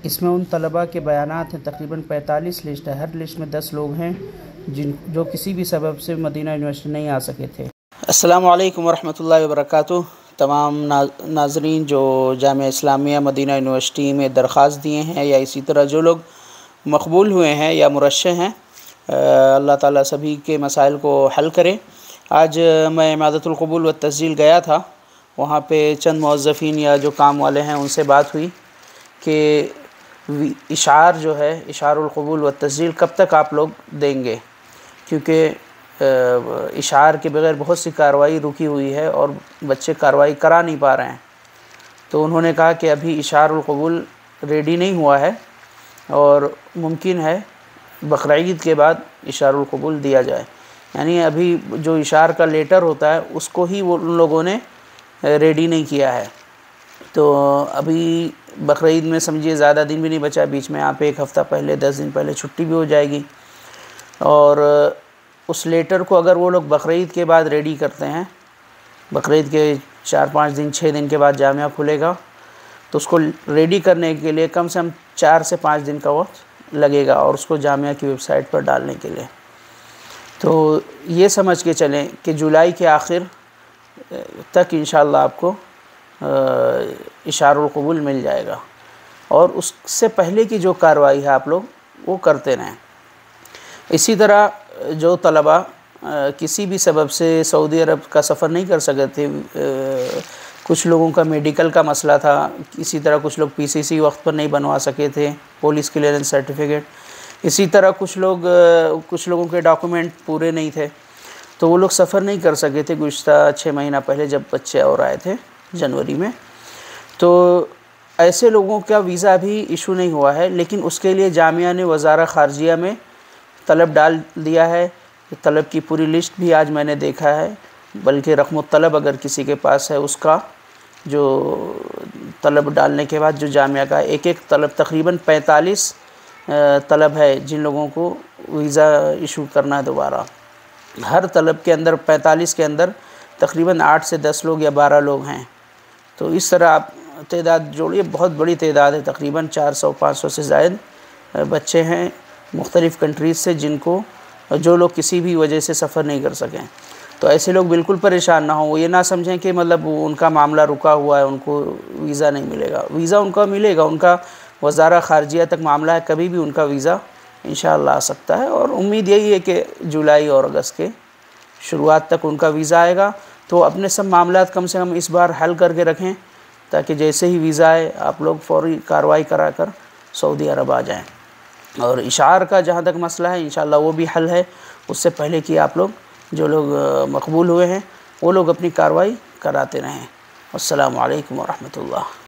इसमें उन तलबा के बयानात हैं, तकरीबन 45 लिस्ट है, हर लिस्ट में 10 लोग हैं जो किसी भी सबब से मदीना यूनिवर्सिटी नहीं आ सके थे। अस्सलामु अलैकुम वरहमतुल्लाहि वबरकातुहू। तमाम नाज़रीन जो जामिया इस्लामिया मदीना यूनिवर्सिटी में दरख्वास्त दिए हैं या इसी तरह जो लोग मकबूल हुए हैं या मुरश्शह हैं, अल्लाह ताला सभी के मसाइल को हल करे। आज मैं इमादतुल क़बूल व तस्जील गया था, वहाँ पे चंद मौज़्ज़फ़ीन या जो काम वाले हैं उनसे बात हुई कि इशार जो है, इशारुल क़बूल व तस्जील कब तक आप लोग देंगे, क्योंकि इशार के बग़ैर बहुत सी कार्रवाई रुकी हुई है और बच्चे कार्रवाई करा नहीं पा रहे हैं। तो उन्होंने कहा कि अभी इशारुल क़बूल रेडी नहीं हुआ है और मुमकिन है बकरीद के बाद इशारुल क़बूल दिया जाए। यानी अभी जो इशार का लेटर होता है उसको ही वो उन लोगों ने रेडी नहीं किया है। तो अभी बकरीद में समझिए ज़्यादा दिन भी नहीं बचा, बीच में आप एक हफ़्ता पहले 10 दिन पहले छुट्टी भी हो जाएगी और उस लेटर को अगर वो लोग बकरीद के बाद रेडी करते हैं, बकरीद के 4-5 दिन 6 दिन के बाद जामिया खुलेगा, तो उसको रेडी करने के लिए कम से कम 4 से 5 दिन का वक्त लगेगा और उसको जामिया की वेबसाइट पर डालने के लिए। तो ये समझ के चलें कि जुलाई के आखिर तक इंशाअल्लाह आपको इशारुल क़बूल मिल जाएगा और उससे पहले की जो कार्रवाई है आप लोग वो करते रहें। इसी तरह जो तलबा किसी भी सबब से सऊदी अरब का सफ़र नहीं कर सके थे, कुछ लोगों का मेडिकल का मसला था, इसी तरह कुछ लोग पीसीसी वक्त पर नहीं बनवा सके थे, पुलिस क्लियरेंस सर्टिफिकेट, इसी तरह कुछ लोगों के डॉक्यूमेंट पूरे नहीं थे, तो वो लोग सफ़र नहीं कर सके थे गुज़िश्ता 6 महीना पहले जब बच्चे और आए थे जनवरी में। तो ऐसे लोगों का वीज़ा अभी इशू नहीं हुआ है, लेकिन उसके लिए जामिया ने वज़ारत ख़ारजिया में तलब डाल दिया है। तलब की पूरी लिस्ट भी आज मैंने देखा है, बल्कि रक़्म तलब अगर किसी के पास है उसका, जो तलब डालने के बाद जो जामिया का एक तलब तकरीबन 45 तलब है जिन लोगों को वीज़ा इशू करना है दोबारा। हर तलब के अंदर 45 के अंदर तकरीबन 8 से 10 लोग या 12 लोग हैं। तो इस तरह आप तादाद जोड़िए, बहुत बड़ी तादाद है, तकरीबन 400-500 से ज़ायद बच्चे हैं मुख्तलिफ़ कंट्रीज़ से जो लोग किसी भी वजह से सफ़र नहीं कर सकें। तो ऐसे लोग बिल्कुल परेशान ना हों, वो ये ना समझें कि मतलब उनका मामला रुका हुआ है, उनको वीज़ा नहीं मिलेगा। वीज़ा उनका मिलेगा, उनका वज़ारत ख़ारजिया तक मामला है, कभी भी उनका वीज़ा इंशाअल्लाह आ सकता है और उम्मीद यही है कि जुलाई और अगस्त के शुरुआत तक उनका वीज़ा आएगा। तो अपने सब मामलात कम से कम इस बार हल करके रखें ताकि जैसे ही वीज़ा आए आप लोग फ़ौरी कार्रवाई करा कर सऊदी अरब आ जाएँ। और इशार का जहाँ तक मसला है इंशाअल्लाह वो भी हल है। उससे पहले कि आप लोग जो लोग मकबूल हुए हैं वो लोग अपनी कार्रवाई कराते रहें। अस्सलामु अलैकुम वरहमतुल्लाह।